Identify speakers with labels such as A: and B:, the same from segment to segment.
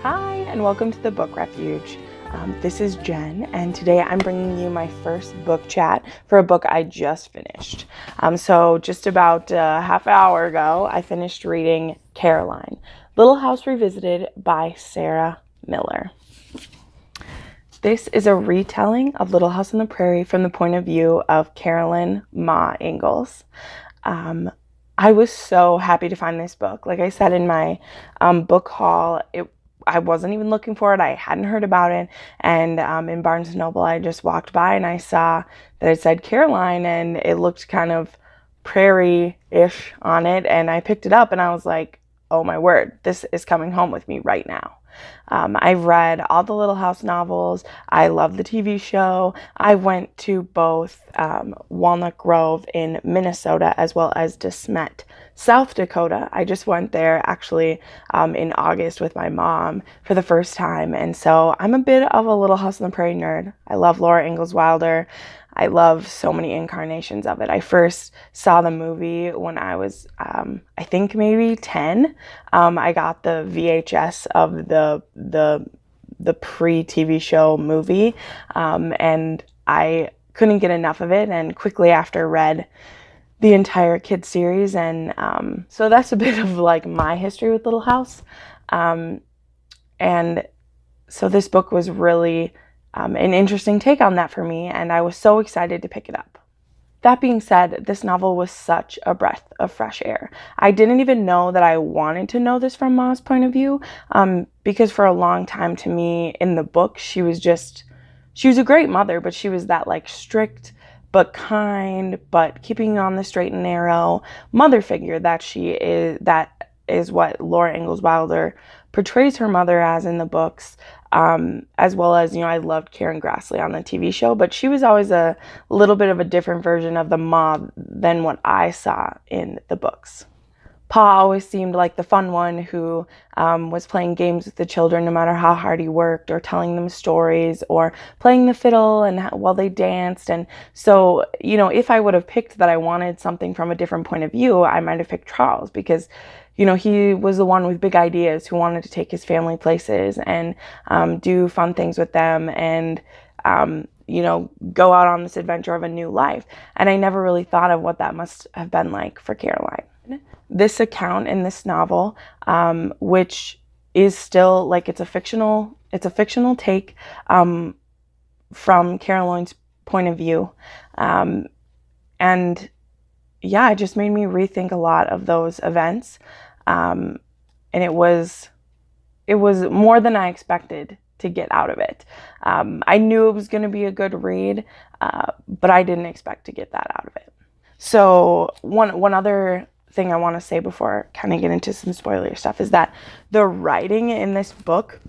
A: Hi, and welcome to the Book Refuge. This is Jen, and today I'm bringing you my first book chat for a book I just finished. So just about a half hour ago, I finished reading Caroline, Little House Revisited by Sarah Miller. This is a retelling of Little House on the Prairie from the point of view of Carolyn Ma Ingalls. I was so happy to find this book. Like I said in my book haul, I wasn't even looking for it. I hadn't heard about it. And in Barnes & Noble, I just walked by and I saw that it said Caroline and it looked kind of prairie-ish on it. And I picked it up and I was like, oh my word, this is coming home with me right now. I've read all the Little House novels. I love the TV show. I went to both Walnut Grove in Minnesota as well as De Smet, South Dakota. I just went there actually in August with my mom for the first time. And so I'm a bit of a Little House on the Prairie nerd. I love Laura Ingalls Wilder. I love so many incarnations of it. I first saw the movie when I was, I think maybe 10. I got the VHS of the pre-TV show movie, and I couldn't get enough of it, and quickly after read the entire kids series, and so that's a bit of like my history with Little House, and so this book was really an interesting take on that for me, and I was so excited to pick it up. That being said, this novel was such a breath of fresh air. I didn't even know that I wanted to know this from Ma's point of view, because for a long time to me in the book, she was a great mother, but she was that like strict but kind, but keeping on the straight and narrow mother figure that is what Laura Ingalls Wilder portrays her mother as in the books, as well as, I loved Karen Grassley on the TV show, but she was always a little bit of a different version of the Ma than what I saw in the books. Pa always seemed like the fun one who was playing games with the children no matter how hard he worked, or telling them stories, or playing the fiddle and while they danced. And so, if I would have picked that I wanted something from a different point of view, I might have picked Charles, because he was the one with big ideas who wanted to take his family places and do fun things with them and, go out on this adventure of a new life. And I never really thought of what that must have been like for Caroline. This account in this novel, which is still like it's a fictional take from Caroline's point of view, and yeah, it just made me rethink a lot of those events. And it was more than I expected to get out of it. I knew it was going to be a good read, but I didn't expect to get that out of it. So one other thing I want to say before I kind of get into some spoiler stuff is that the writing in this book,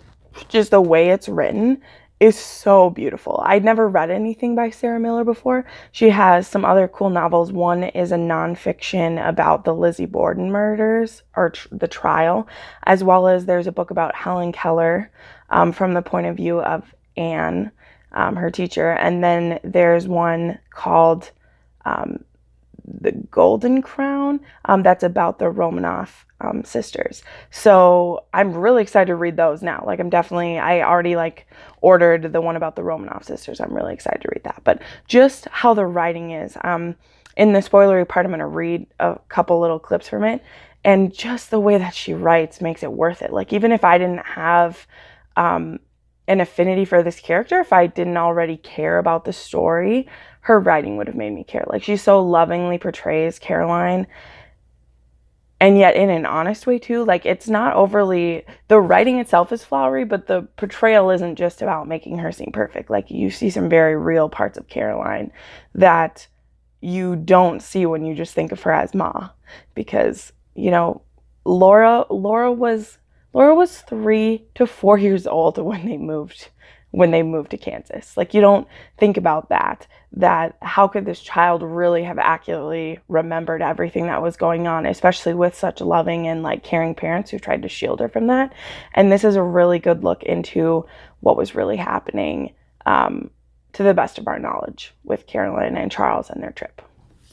A: just the way it's written, is so beautiful. I'd never read anything by Sarah Miller before. She has some other cool novels. One is a nonfiction about the Lizzie Borden murders, or the trial, as well as there's a book about Helen Keller from the point of view of Anne, her teacher. And then there's one called The Golden Crown that's about the Romanoff sisters. So I'm really excited to read those now. Like I already ordered the one about the Romanoff sisters. I'm really excited to read that. But just how the writing is, in the spoilery part, I'm going to read a couple little clips from it, and just the way that she writes makes it worth it. Like, even if I didn't have an affinity for this character, if I didn't already care about the story, her writing would have made me care. Like, she so lovingly portrays Caroline, and yet in an honest way too. Like, it's not overly, the writing itself is flowery, but the portrayal isn't just about making her seem perfect. Like, you see some very real parts of Caroline that you don't see when you just think of her as Ma, because Laura was 3 to 4 years old when they moved to Kansas. Like, you don't think about that how could this child really have accurately remembered everything that was going on, especially with such loving and caring parents who tried to shield her from that. And this is a really good look into what was really happening, to the best of our knowledge, with Caroline and Charles and their trip.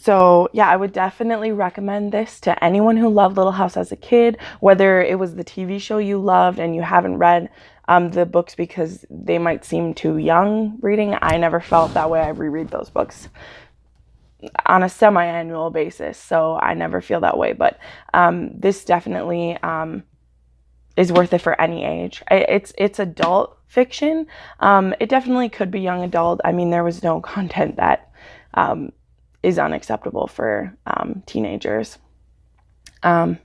A: So yeah, I would definitely recommend this to anyone who loved Little House as a kid, whether it was the TV show you loved and you haven't read the books because they might seem too young reading. I never felt that way. I reread those books on a semi-annual basis, so I never feel that way. But this definitely is worth it for any age. It's adult fiction. It definitely could be young adult. I mean, there was no content that is unacceptable for teenagers. But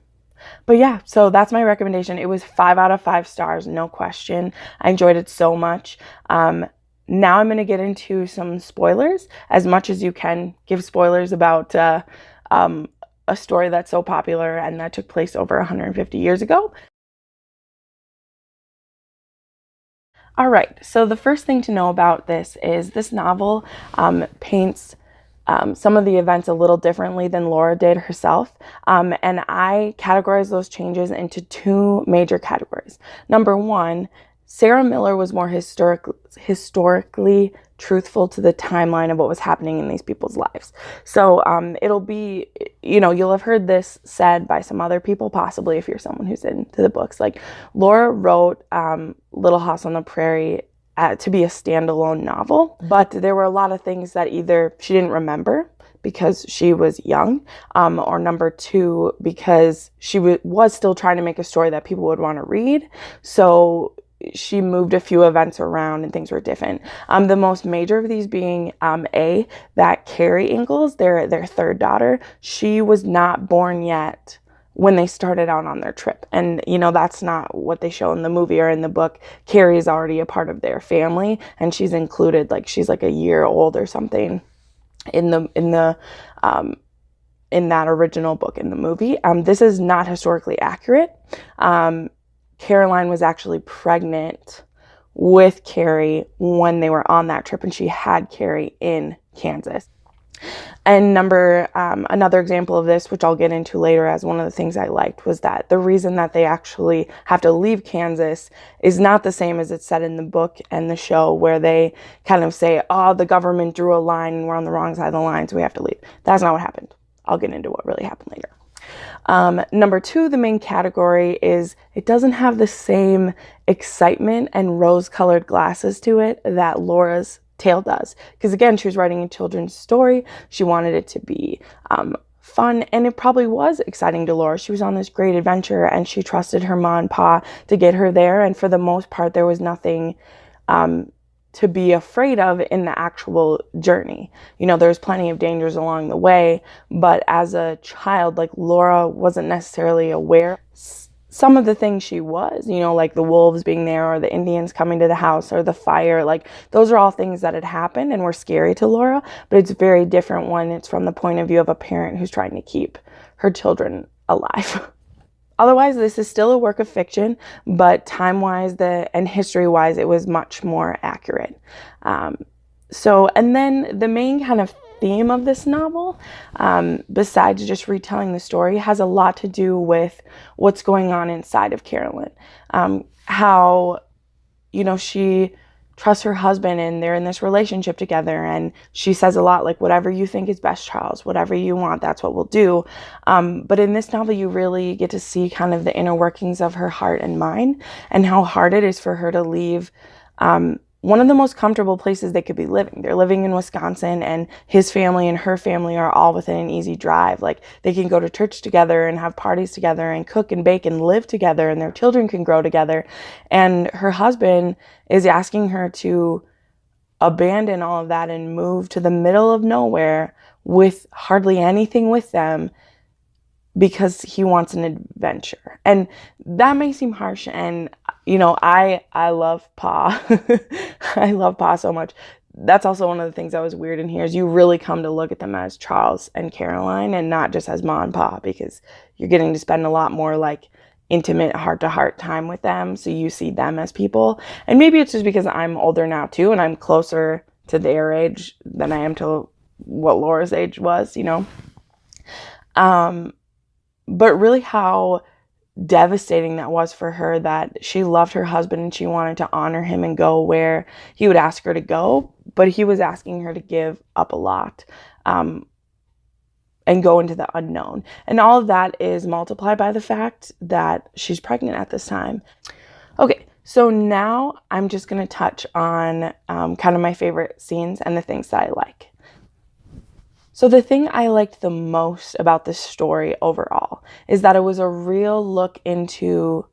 A: yeah, so that's my recommendation. It was 5 out of 5 stars, no question. I enjoyed it so much. Now I'm going to get into some spoilers, as much as you can give spoilers about a story that's so popular and that took place over 150 years ago. All right, so the first thing to know about this is this novel paints some of the events a little differently than Laura did herself. And I categorize those changes into 2 major categories. Number 1, Sarah Miller was more historically truthful to the timeline of what was happening in these people's lives. So it'll be, you'll have heard this said by some other people, possibly if you're someone who's into the books. Like, Laura wrote Little House on the Prairie to be a standalone novel, but there were a lot of things that either she didn't remember because she was young, or number 2, because she was still trying to make a story that people would want to read. So she moved a few events around and things were different. The most major of these being that Carrie Ingalls, their 3rd daughter, she was not born yet when they started out on their trip. And, that's not what they show in the movie or in the book. Carrie is already a part of their family, and she's included, like, she's like a year old or something in that original book in the movie. This is not historically accurate. Caroline was actually pregnant with Carrie when they were on that trip, and she had Carrie in Kansas. And another example of this, which I'll get into later as one of the things I liked, was that the reason that they actually have to leave Kansas is not the same as it's said in the book and the show, where they kind of say, oh, the government drew a line and we're on the wrong side of the line, so we have to leave. That's not what happened. I'll get into what really happened later. Number 2, the main category is it doesn't have the same excitement and rose-colored glasses to it that Laura's tale does. Because again, she was writing a children's story. She wanted it to be fun, and it probably was exciting to Laura. She was on this great adventure, and she trusted her mom and pa to get her there. And for the most part, there was nothing to be afraid of in the actual journey. There's plenty of dangers along the way, but as a child, like, Laura wasn't necessarily aware. Some of the things she was, like the wolves being there, or the Indians coming to the house, or the fire, like, those are all things that had happened and were scary to Laura, but it's very different when it's from the point of view of a parent who's trying to keep her children alive. Otherwise, this is still a work of fiction, but time-wise and history-wise, it was much more accurate. And then the main kind of theme of this novel, besides just retelling the story, has a lot to do with what's going on inside of Carolyn. How, she trusts her husband, and they're in this relationship together, and she says a lot like, whatever you think is best, Charles, whatever you want, that's what we'll do. But in this novel, you really get to see kind of the inner workings of her heart and mind, and how hard it is for her to leave one of the most comfortable places they could be living. They're living in Wisconsin, and his family and her family are all within an easy drive. Like, they can go to church together and have parties together and cook and bake and live together, and their children can grow together. And her husband is asking her to abandon all of that and move to the middle of nowhere with hardly anything with them, because he wants an adventure. And that may seem harsh, and I love Pa. I love Pa so much. That's also one of the things that was weird in here, is you really come to look at them as Charles and Caroline, and not just as Ma and Pa, because you're getting to spend a lot more like intimate heart-to-heart time with them, so you see them as people. And maybe it's just because I'm older now too, and I'm closer to their age than I am to what Laura's age was, but really how devastating that was for her, that she loved her husband and she wanted to honor him and go where he would ask her to go, but he was asking her to give up a lot. and go into the unknown. And all of that is multiplied by the fact that she's pregnant at this time. Okay, so now I'm just going to touch on kind of my favorite scenes and the things that I like. So the thing I liked the most about this story overall is that it was a real look into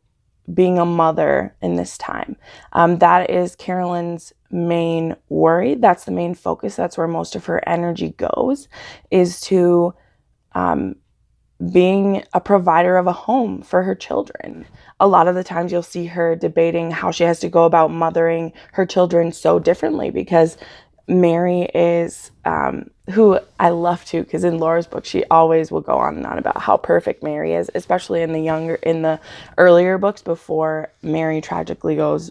A: being a mother in this time. That is Carolyn's main worry. That's the main focus. That's where most of her energy goes, is to being a provider of a home for her children. A lot of the times you'll see her debating how she has to go about mothering her children so differently, because Mary is, who I love to, because in Laura's book, she always will go on and on about how perfect Mary is, especially in the earlier books before Mary tragically goes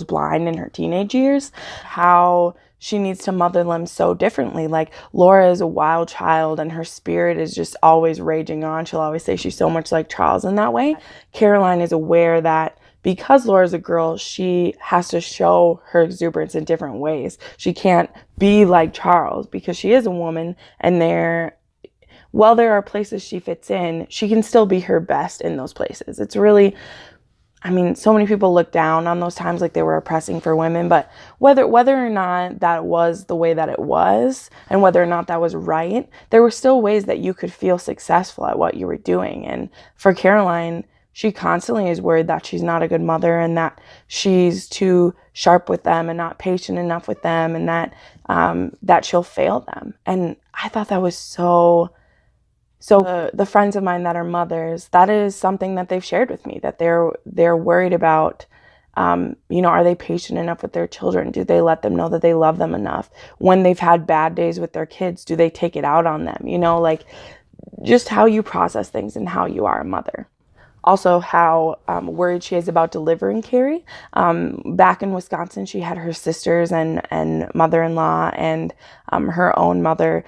A: blind in her teenage years, how she needs to mother them so differently. Like, Laura is a wild child and her spirit is just always raging on. She'll always say she's so much like Charles in that way. Caroline is aware that because Laura's a girl, she has to show her exuberance in different ways. She can't be like Charles because she is a woman, and while there are places she fits in, she can still be her best in those places. It's really, I mean, so many people look down on those times like they were oppressing for women, but whether or not that was the way that it was, and whether or not that was right, there were still ways that you could feel successful at what you were doing. And for Caroline, she constantly is worried that she's not a good mother, and that she's too sharp with them and not patient enough with them, and that she'll fail them. And I thought that was so the friends of mine that are mothers, that is something that they've shared with me, that they're worried about, are they patient enough with their children? Do they let them know that they love them enough? When they've had bad days with their kids, do they take it out on them? Like just how you process things and how you are a mother. Also, how worried she is about delivering Carrie. Back in Wisconsin, she had her sisters and mother-in-law and her own mother,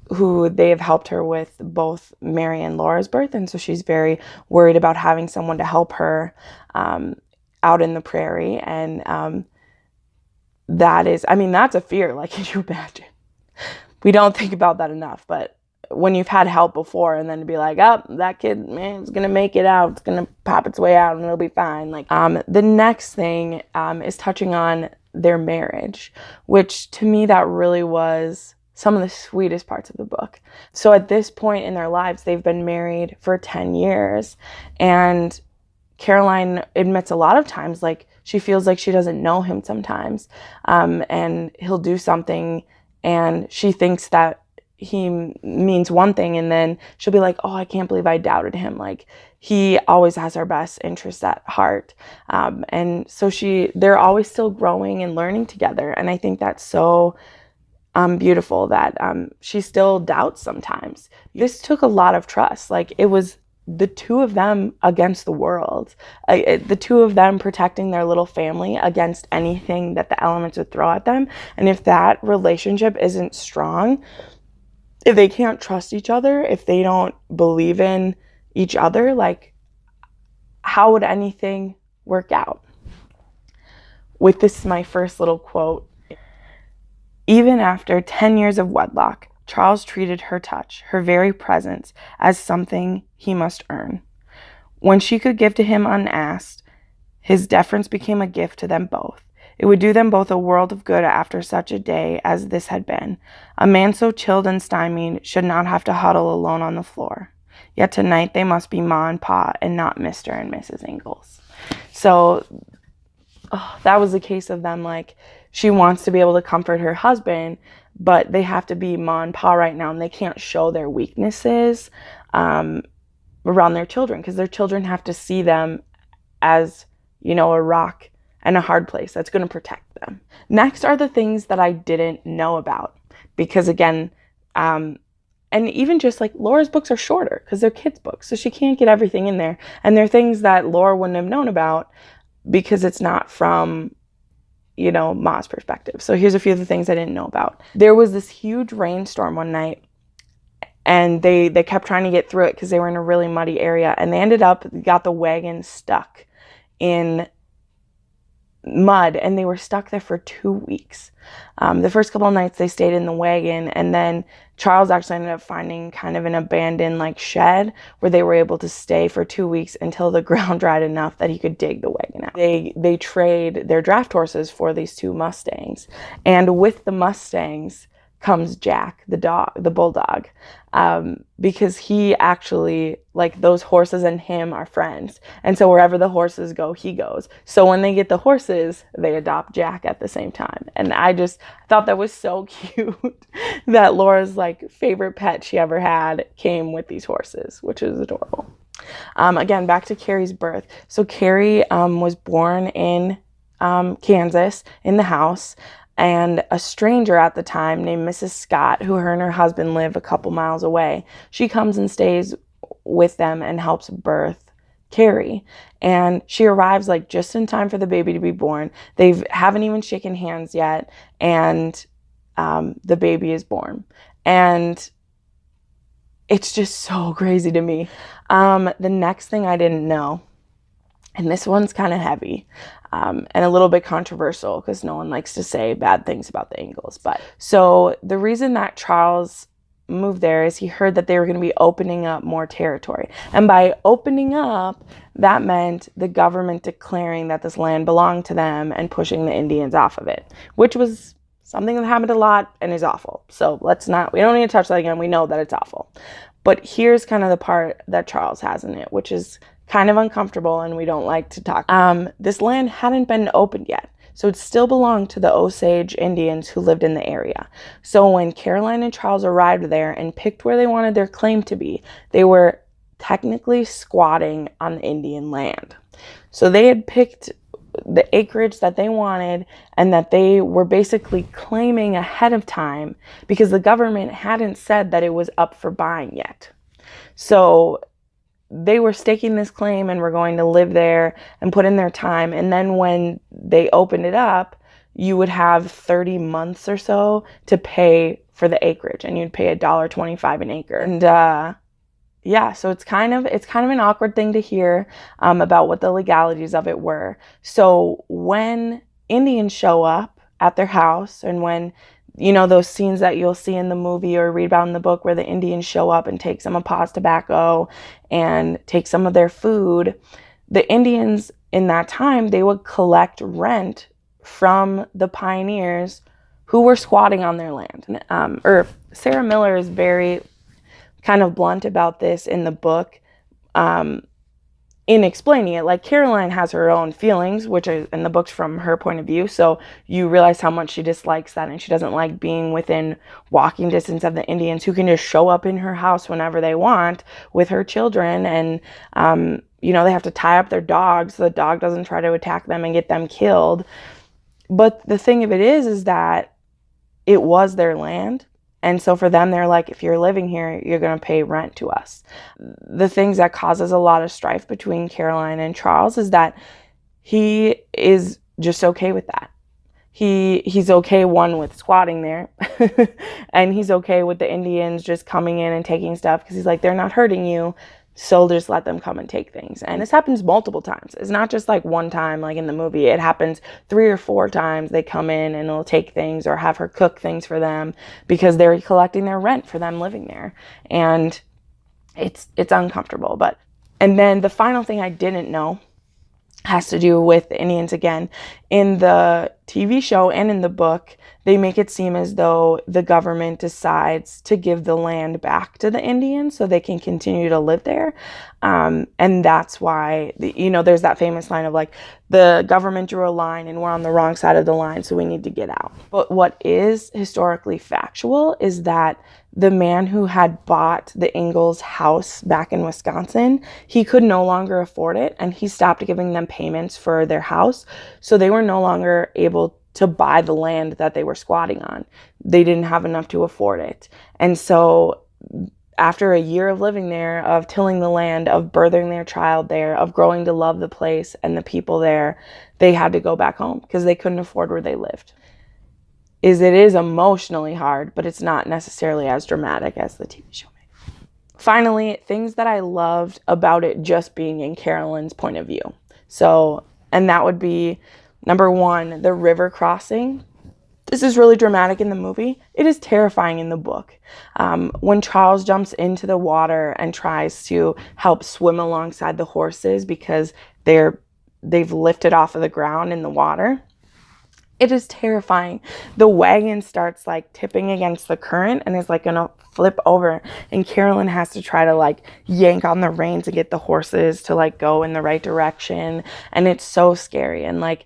A: who they have helped her with both Mary and Laura's birth. And so she's very worried about having someone to help her out in the prairie. And that's a fear. Like, can you imagine? We don't think about that enough, but when you've had help before, and then to be like, oh, that kid, man, is going to make it out. It's going to pop its way out and it'll be fine. Like, the next thing is touching on their marriage, which to me, that really was some of the sweetest parts of the book. So at this point in their lives, they've been married for 10 years. And Caroline admits a lot of times, like, she feels like she doesn't know him sometimes. And he'll do something and she thinks that he means one thing, and then she'll be like, oh, I can't believe I doubted him. Like, he always has our best interests at heart. And so they're always still growing and learning together. And I think that's so beautiful that she still doubts sometimes. This took a lot of trust. Like, it was the two of them against the world, the two of them protecting their little family against anything that the elements would throw at them. And if that relationship isn't strong, if they can't trust each other, if they don't believe in each other, like, how would anything work out? With this, my first little quote: even after 10 years of wedlock, Charles treated her touch, her very presence, as something he must earn. When she could give to him unasked, his deference became a gift to them both. It would do them both a world of good after such a day as this had been. A man so chilled and stymied should not have to huddle alone on the floor. Yet tonight they must be Ma and Pa and not Mr. and Mrs. Ingalls. So that was a case of them, like, she wants to be able to comfort her husband, but they have to be Ma and Pa right now, and they can't show their weaknesses around their children, because their children have to see them as, a rock and a hard place that's going to protect them. Next are the things that I didn't know about, because again, and even just like Laura's books are shorter because they're kids' books, so she can't get everything in there. And they're things that Laura wouldn't have known about because it's not from, Ma's perspective. So here's a few of the things I didn't know about. There was this huge rainstorm one night, and they kept trying to get through it because they were in a really muddy area, and they got the wagon stuck in mud, and they were stuck there for 2 weeks. The first couple of nights they stayed in the wagon, and then Charles actually ended up finding kind of an abandoned like shed where they were able to stay for 2 weeks until the ground dried enough that he could dig the wagon out. They trade their draft horses for these 2 Mustangs. And with the Mustangs comes Jack, the dog, the bulldog, because he actually, like, those horses and him are friends. And so wherever the horses go, he goes. So when they get the horses, they adopt Jack at the same time. And I thought that was so cute that Laura's like favorite pet she ever had came with these horses, which is adorable. Again, back to Carrie's birth. So Carrie was born in Kansas in the house. And a stranger at the time named Mrs. Scott, who her and her husband live a couple miles away, she comes and stays with them and helps birth Carrie. And she arrives like just in time for the baby to be born. They haven't even shaken hands yet, and the baby is born. And it's just so crazy to me. The next thing I didn't know, and this one's kind of heavy, and a little bit controversial because no one likes to say bad things about the Ingalls. But so the reason that Charles moved there is he heard that they were going to be opening up more territory. And by opening up, that meant the government declaring that this land belonged to them and pushing the Indians off of it, which was something that happened a lot and is awful. So we don't need to touch that again. We know that it's awful. But here's kind of the part that Charles has in it, which is kind of uncomfortable and we don't like to talk. This land hadn't been opened yet, so it still belonged to the Osage Indians who lived in the area. So when Caroline and Charles arrived there and picked where they wanted their claim to be, they were technically squatting on the Indian land. So they had picked the acreage that they wanted and that they were basically claiming ahead of time because the government hadn't said that it was up for buying yet. So they were staking this claim and were going to live there and put in their time. And then when they opened it up, you would have 30 months or so to pay for the acreage, and you'd pay $1.25 an acre. And yeah, so it's kind of an awkward thing to hear about what the legalities of it were. So when Indians show up at their house, and when those scenes that you'll see in the movie or read about in the book where the Indians show up and take some of Pa's tobacco and take some of their food, the Indians in that time, they would collect rent from the pioneers who were squatting on their land. Sarah Miller is very kind of blunt about this in the book, in explaining it. Like, Caroline has her own feelings, which is in the book's from her point of view, so you realize how much she dislikes that, and she doesn't like being within walking distance of the Indians who can just show up in her house whenever they want with her children, and they have to tie up their dogs so the dog doesn't try to attack them and get them killed. But the thing of it is that it was their land. And so for them, they're like, if you're living here, you're going to pay rent to us. The things that causes a lot of strife between Caroline and Charles is that he is just okay with that. He's okay, one, with squatting there, and he's okay with the Indians just coming in and taking stuff because he's like, they're not hurting you, so just let them come and take things. And this happens multiple times. It's not just like one time like in the movie. It happens 3 or 4 times. They come in and they'll take things or have her cook things for them because they're collecting their rent for them living there. And it's uncomfortable. And then the final thing I didn't know has to do with the Indians again. In the TV show and in the book, they make it seem as though the government decides to give the land back to the Indians so they can continue to live there. And that's why, there's that famous line of like, the government drew a line and we're on the wrong side of the line, so we need to get out. But what is historically factual is that the man who had bought the Ingalls house back in Wisconsin, he could no longer afford it, and he stopped giving them payments for their house. So they were no longer able to buy the land that they were squatting on. They didn't have enough to afford it. And so after a year of living there, of tilling the land, of birthing their child there, of growing to love the place and the people there, they had to go back home because they couldn't afford where they lived. It is emotionally hard, but it's not necessarily as dramatic as the TV show made. Finally, things that I loved about it just being in Carolyn's point of view. So, and that would be, number 1, the river crossing. This is really dramatic in the movie. It is terrifying in the book. When Charles jumps into the water and tries to help swim alongside the horses because they've lifted off of the ground in the water, it is terrifying. The wagon starts like tipping against the current and is like gonna flip over, and Carolyn has to try to like yank on the reins to get the horses to like go in the right direction. And it's so scary. And like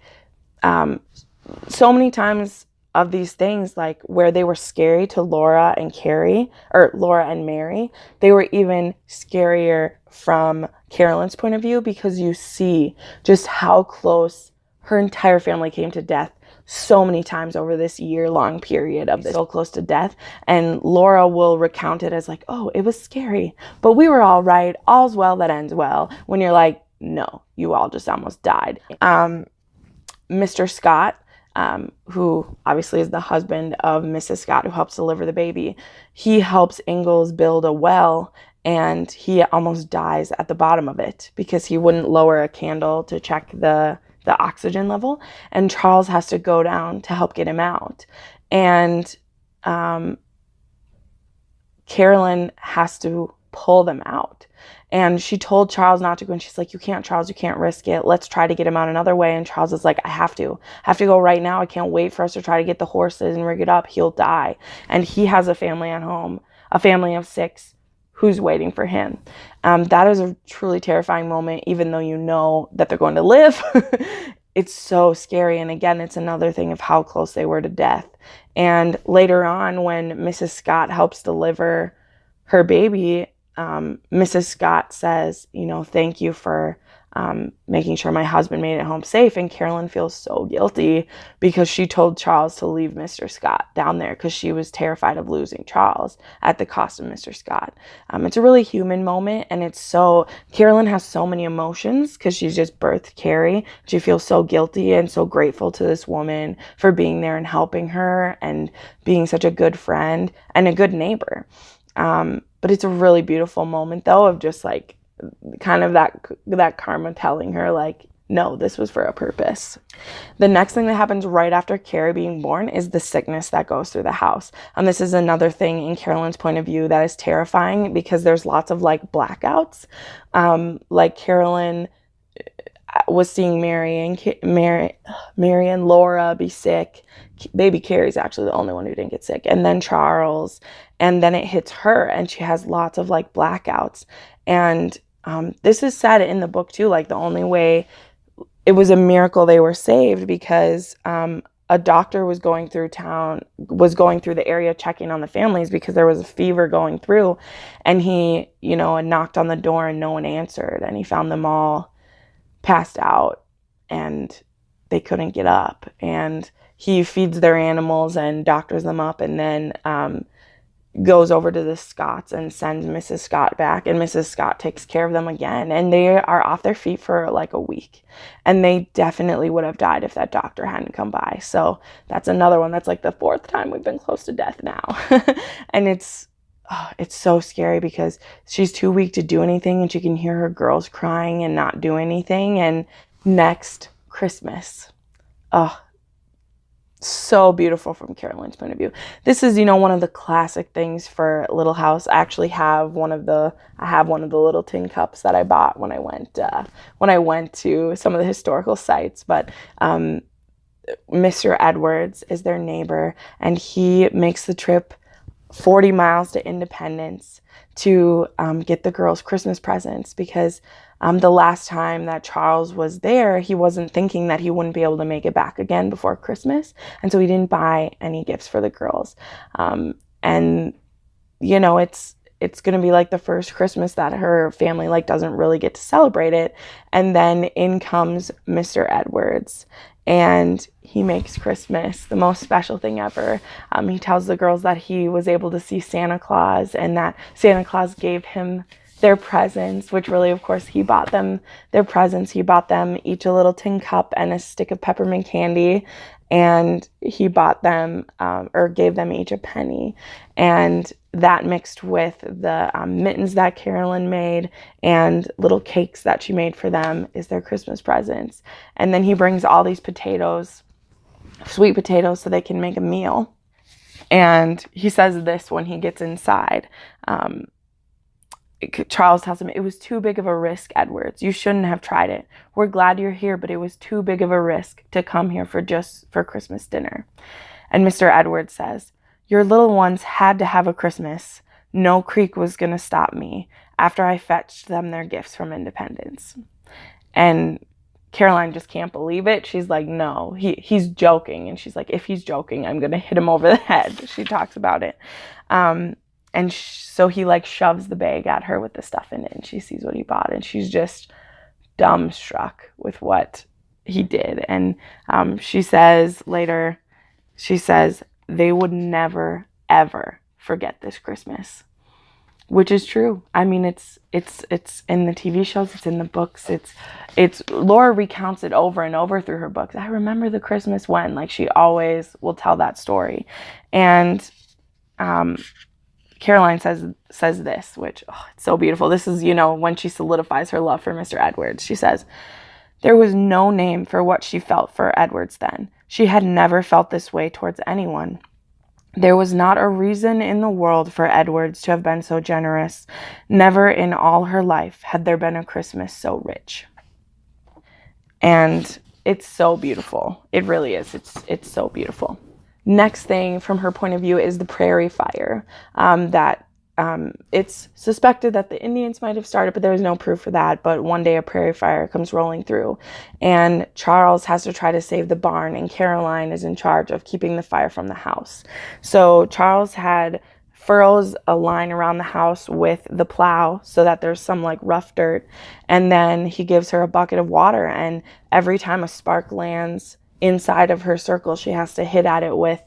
A: so many times of these things, like where they were scary to Laura and Carrie, or Laura and Mary, they were even scarier from Carolyn's point of view, because you see just how close her entire family came to death so many times over this year-long period of this, so close to death. And Laura will recount it as like, oh, it was scary, but we were all right. All's well that ends well. When you're like, no, you all just almost died. Mr. Scott, who obviously is the husband of Mrs. Scott, who helps deliver the baby, he helps Ingalls build a well, and he almost dies at the bottom of it because he wouldn't lower a candle to check the oxygen level, and Charles has to go down to help get him out. And Carolyn has to pull them out. And she told Charles not to go, and she's like, you can't, Charles, you can't risk it. Let's try to get him out another way. And Charles is like, I have to go right now. I can't wait for us to try to get the horses and rig it up. He'll die. And he has a family at home, a family of 6 who's waiting for him. That is a truly terrifying moment, even though you know that they're going to live. It's so scary. And again, it's another thing of how close they were to death. And later on, when Mrs. Scott helps deliver her baby, Mrs. Scott says, you know, thank you for making sure my husband made it home safe. And Carolyn feels so guilty because she told Charles to leave Mr. Scott down there because she was terrified of losing Charles at the cost of Mr. Scott. It's a really human moment, and Carolyn has so many emotions because she's just birthed Carrie. She feels so guilty and so grateful to this woman for being there and helping her and being such a good friend and a good neighbor. But it's a really beautiful moment, though, of just like kind of that karma telling her like, no, this was for a purpose. The next thing that happens right after Carrie being born is the sickness that goes through the house. And this is another thing in Carolyn's point of view that is terrifying because there's lots of like blackouts. Like Carolyn was seeing Mary and Laura be sick. Baby Carrie's actually the only one who didn't get sick. And then Charles. And then it hits her and she has lots of like blackouts. And this is said in the book too, like the only way, it was a miracle they were saved because a doctor was going through the area checking on the families because there was a fever going through. And he, knocked on the door and no one answered. And he found them all passed out and they couldn't get up. And he feeds their animals and doctors them up, and then goes over to the Scotts and sends Mrs. Scott back, and Mrs. Scott takes care of them again, and they are off their feet for like a week, and they definitely would have died if that doctor hadn't come by. So that's another one. That's like the 4th time we've been close to death now. And it's so scary because she's too weak to do anything, and she can hear her girls crying and not do anything. And next, Christmas. So beautiful from Carolyn's point of view. This is, one of the classic things for Little House. I actually have one of the little tin cups that I bought when I went to some of the historical sites. But Mr. Edwards is their neighbor, and he makes the trip 40 miles to Independence to get the girls Christmas presents because the last time that Charles was there, he wasn't thinking that he wouldn't be able to make it back again before Christmas. And so he didn't buy any gifts for the girls. And, it's going to be like the first Christmas that her family doesn't really get to celebrate it. And then in comes Mr. Edwards, and he makes Christmas the most special thing ever. He tells the girls that he was able to see Santa Claus and that Santa Claus gave him their presents, which really, of course, he bought them their presents. He bought them each a little tin cup and a stick of peppermint candy, and he bought them or gave them each a penny. And that mixed with the mittens that Carolyn made and little cakes that she made for them is their Christmas presents. And then he brings all these potatoes sweet potatoes so they can make a meal. And he says this when he gets inside. Charles tells him, "It was too big of a risk, Edwards. You shouldn't have tried it. We're glad you're here, but it was too big of a risk to come here for Christmas dinner." And Mr. Edwards says, "Your little ones had to have a Christmas. No creek was going to stop me after I fetched them their gifts from Independence." And Caroline just can't believe it. She's like, "No, he's joking." And she's like, "If he's joking, I'm going to hit him over the head." She talks about it. And so he like shoves the bag at her with the stuff in it, and she sees what he bought, and she's just dumbstruck with what he did. And she says later, they would never, ever forget this Christmas, which is true. I mean, it's in the TV shows, it's in the books, it's Laura recounts it over and over through her books. I remember the Christmas when, like, she always will tell that story. And Caroline says this, which, it's so beautiful. This is, when she solidifies her love for Mr. Edwards. She says, "There was no name for what she felt for Edwards then. She had never felt this way towards anyone. There was not a reason in the world for Edwards to have been so generous. Never in all her life had there been a Christmas so rich." And it's so beautiful. It really is. It's so beautiful. Next thing from her point of view is the Prairie Fire. It's suspected that the Indians might have started, but there was no proof for that. But one day a prairie fire comes rolling through, and Charles has to try to save the barn, and Caroline is in charge of keeping the fire from the house. So Charles furrows a line around the house with the plow so that there's some like rough dirt, and then he gives her a bucket of water, and every time a spark lands inside of her circle, she has to hit at it with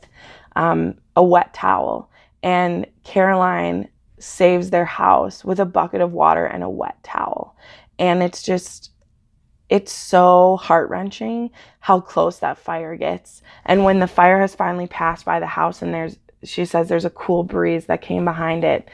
A: a wet towel. And Caroline saves their house with a bucket of water and a wet towel. And it's so heart-wrenching how close that fire gets. And when the fire has finally passed by the house, and she says there's a cool breeze that came behind it,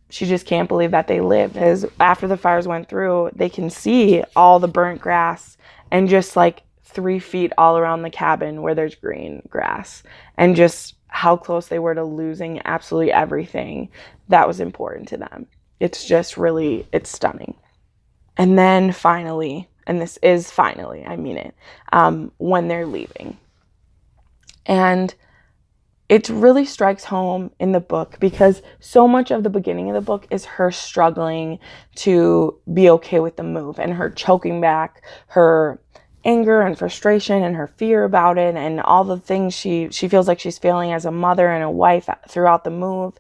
A: she just can't believe that they lived. As after the fires went through, they can see all the burnt grass and just like 3 feet all around the cabin where there's green grass, and just how close they were to losing absolutely everything that was important to them. It's just really, it's stunning. And then finally, and this is finally, I mean it, when they're leaving. And it really strikes home in the book because so much of the beginning of the book is her struggling to be okay with the move, and her choking back her anger and frustration and her fear about it, and all the things she feels like she's failing as a mother and a wife throughout the move.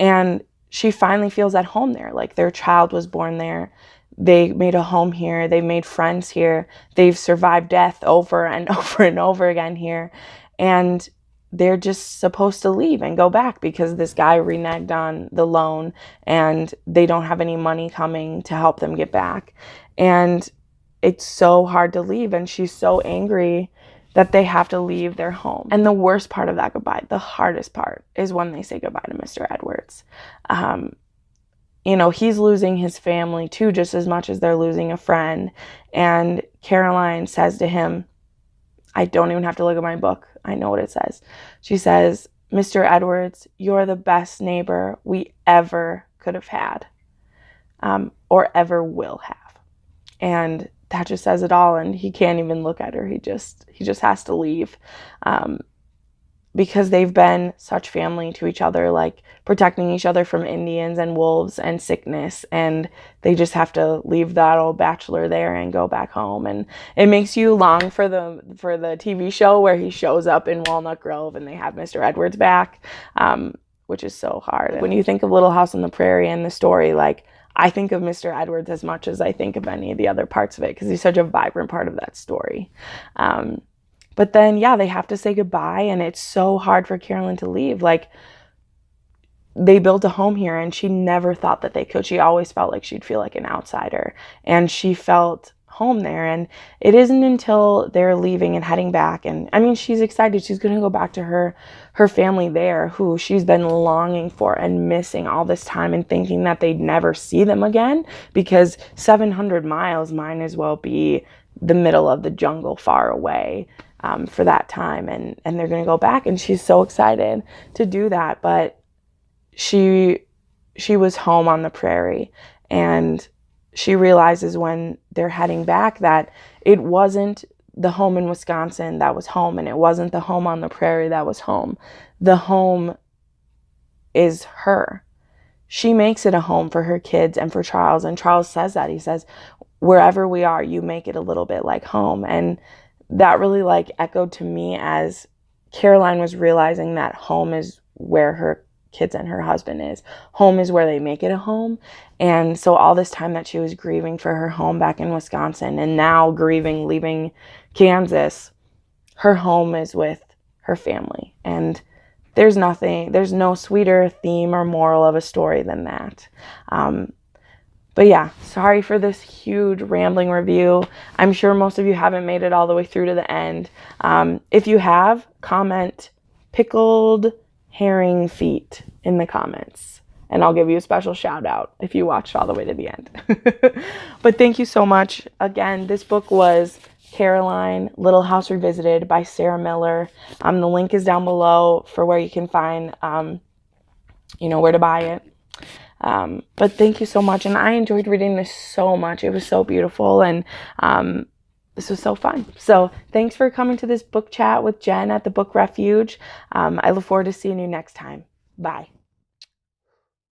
A: And she finally feels at home there. Like, their child was born there. They made a home here. They made friends here. They've survived death over and over and over again here. And they're just supposed to leave and go back because this guy reneged on the loan and they don't have any money coming to help them get back. And it's so hard to leave, and she's so angry that they have to leave their home. And the worst part of that goodbye, the hardest part, is when they say goodbye to Mr. Edwards. He's losing his family too, just as much as they're losing a friend. And Caroline says to him, I don't even have to look at my book. I know what it says. She says, "Mr. Edwards, you're the best neighbor we ever could have had, or ever will have." And that just says it all. And he can't even look at her. He just has to leave, because they've been such family to each other, like protecting each other from Indians and wolves and sickness. And they just have to leave that old bachelor there and go back home. And it makes you long for the TV show where he shows up in Walnut Grove and they have Mr. Edwards back, which is so hard. When you think of Little House on the Prairie and the story, like, I think of Mr. Edwards as much as I think of any of the other parts of it, because he's such a vibrant part of that story. But then, they have to say goodbye, and it's so hard for Carolyn to leave. Like, they built a home here, and she never thought that they could. She always felt like she'd feel like an outsider, and she felt home there. And it isn't until they're leaving and heading back, and I mean, she's excited. She's going to go back to her family there, who she's been longing for and missing all this time, and thinking that they'd never see them again, because 700 miles might as well be the middle of the jungle far away for that time. And they're going to go back, and she's so excited to do that. But she was home on the prairie, and she realizes when they're heading back that it wasn't the home in Wisconsin that was home, and it wasn't the home on the prairie that was home. The home is her. She makes it a home for her kids and for Charles, and Charles says that. He says, wherever we are, you make it a little bit like home. And that really like echoed to me as Caroline was realizing that home is where her kids and her husband is. Home is where they make it a home. And so all this time that she was grieving for her home back in Wisconsin, and now grieving leaving Kansas, her home is with her family. And there's no sweeter theme or moral of a story than that. But yeah, sorry for this huge rambling review. I'm sure most of you haven't made it all the way through to the end. If you have, comment pickled herring feet in the comments, and I'll give you a special shout out if you watched all the way to the end. But thank you so much. Again, this book was Caroline, Little House Revisited by Sarah Miller. The link is down below for where you can find, where to buy it. But thank you so much. And I enjoyed reading this so much. It was so beautiful. And, this was so fun. So thanks for coming to this book chat with Jen at the Book Refuge. I look forward to seeing you next time. Bye.